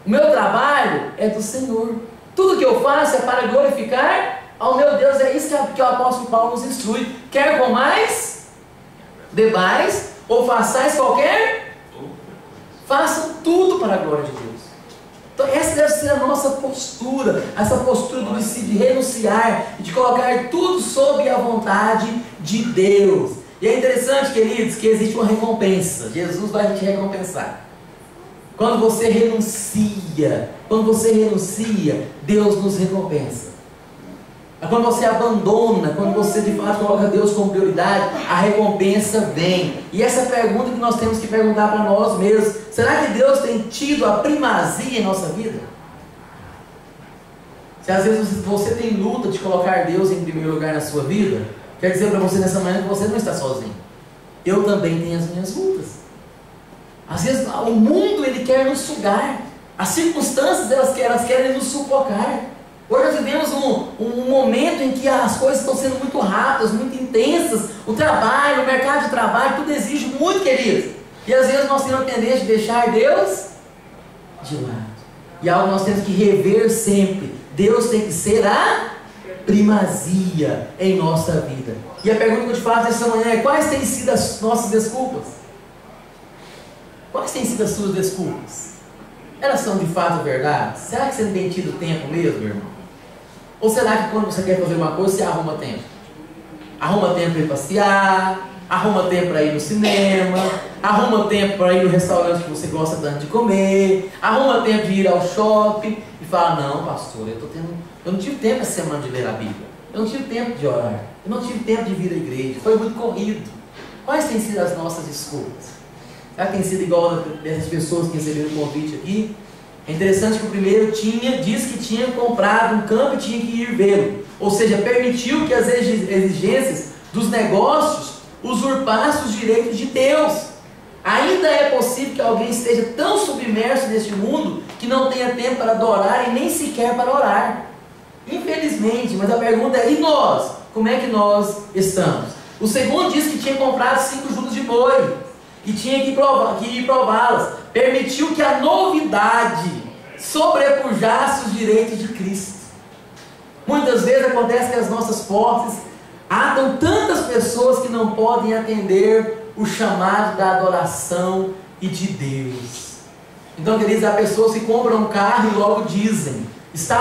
O meu trabalho é do Senhor. Tudo que eu faço é para glorificar ao meu Deus. É isso que o apóstolo Paulo nos instrui. Quer comais, bebais ou façais qualquer, façam tudo para a glória de Deus. Então essa deve ser a nossa postura, essa postura de renunciar, de colocar tudo sob a vontade de Deus. E é interessante, queridos, que existe uma recompensa. Jesus vai te recompensar. Quando você renuncia, Deus nos recompensa. Quando você abandona, quando você de fato coloca Deus como prioridade, a recompensa vem. E essa é a pergunta que nós temos que perguntar para nós mesmos: será que Deus tem tido a primazia em nossa vida? Se às vezes você tem luta de colocar Deus em primeiro lugar na sua vida, quero dizer para você nessa manhã que você não está sozinho. Eu também tenho as minhas lutas. Às vezes o mundo ele quer nos sugar, as circunstâncias elas querem nos sufocar. Hoje nós vivemos um momento em que as coisas estão sendo muito rápidas, muito intensas. O trabalho, o mercado de trabalho, tudo exige muito, queridos. E às vezes nós temos a tendência de deixar Deus de lado. E é algo que nós temos que rever sempre. Deus tem que ser a primazia em nossa vida. E a pergunta que eu te faço essa manhã é: quais têm sido as nossas desculpas? Quais têm sido as suas desculpas? Elas são de fato verdade? Será que você não tem tido tempo mesmo, meu irmão? Ou será que quando você quer fazer uma coisa, você arruma tempo? Arruma tempo para ir passear, arruma tempo para ir no cinema, arruma tempo para ir no restaurante que você gosta tanto de comer, arruma tempo de ir ao shopping e fala: não, pastor, eu não tive tempo essa semana de ler a Bíblia, eu não tive tempo de orar, eu não tive tempo de vir à igreja, foi muito corrido. Quais têm sido as nossas desculpas? Será que tem sido igual dessas pessoas que receberam o convite aqui? É interessante que o primeiro diz que tinha comprado um campo e tinha que ir vê-lo, ou seja, permitiu que as exigências dos negócios usurpassem os direitos de Deus. Ainda é possível que alguém esteja tão submerso neste mundo que não tenha tempo para adorar e nem sequer para orar. Infelizmente, mas a pergunta é: e nós? Como é que nós estamos? O segundo diz que tinha comprado 5 jutas de boi e tinha que ir prová-las. Permitiu que a novidade sobrepujasse os direitos de Cristo. Muitas vezes acontece que as nossas posses atam tantas pessoas que não podem atender o chamado da adoração e de Deus. Então, queridos, há pessoas que compram um carro e logo dizem: está